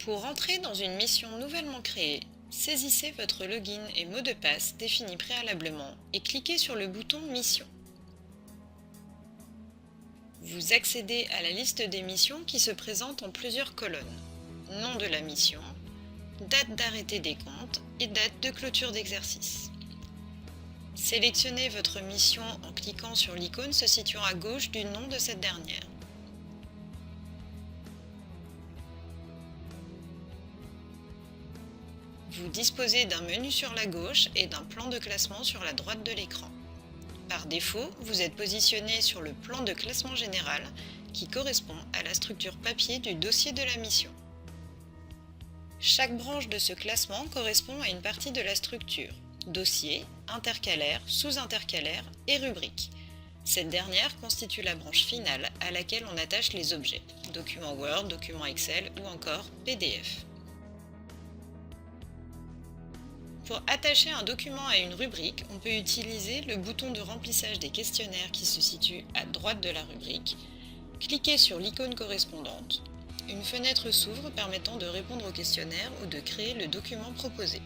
Pour entrer dans une mission nouvellement créée, saisissez votre login et mot de passe définis préalablement et cliquez sur le bouton Mission. Vous accédez à la liste des missions qui se présente en plusieurs colonnes. Nom de la mission, date d'arrêté des comptes et date de clôture d'exercice. Sélectionnez votre mission en cliquant sur l'icône se situant à gauche du nom de cette dernière. Vous disposez d'un menu sur la gauche et d'un plan de classement sur la droite de l'écran. Par défaut, vous êtes positionné sur le plan de classement général qui correspond à la structure papier du dossier de la mission. Chaque branche de ce classement correspond à une partie de la structure: dossier, intercalaire, sous-intercalaire et rubrique. Cette dernière constitue la branche finale à laquelle on attache les objets, document Word, document Excel ou encore PDF. Pour attacher un document à une rubrique, on peut utiliser le bouton de remplissage des questionnaires qui se situe à droite de la rubrique. Cliquez sur l'icône correspondante. Une fenêtre s'ouvre permettant de répondre au questionnaire ou de créer le document proposé.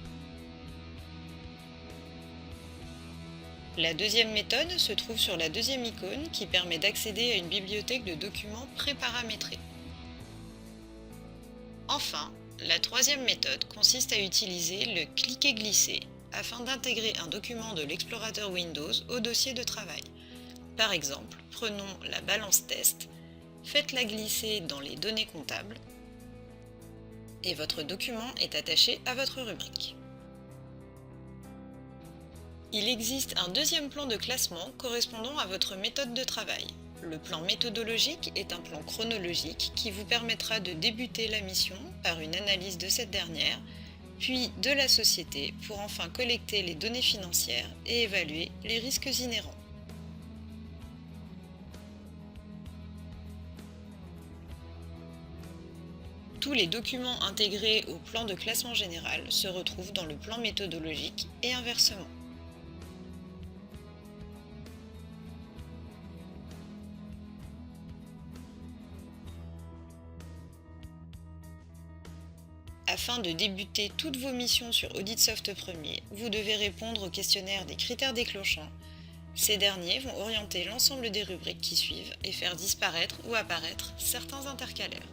La deuxième méthode se trouve sur la deuxième icône qui permet d'accéder à une bibliothèque de documents préparamétrés. Enfin, la troisième méthode consiste à utiliser le cliquer-glisser afin d'intégrer un document de l'explorateur Windows au dossier de travail. Par exemple, prenons la balance test, faites-la glisser dans les données comptables et votre document est attaché à votre rubrique. Il existe un deuxième plan de classement correspondant à votre méthode de travail. Le plan méthodologique est un plan chronologique qui vous permettra de débuter la mission par une analyse de cette dernière, puis de la société pour enfin collecter les données financières et évaluer les risques inhérents. Tous les documents intégrés au plan de classement général se retrouvent dans le plan méthodologique et inversement. Afin de débuter toutes vos missions sur Auditsoft Premier, vous devez répondre au questionnaire des critères déclenchants. Ces derniers vont orienter l'ensemble des rubriques qui suivent et faire disparaître ou apparaître certains intercalaires.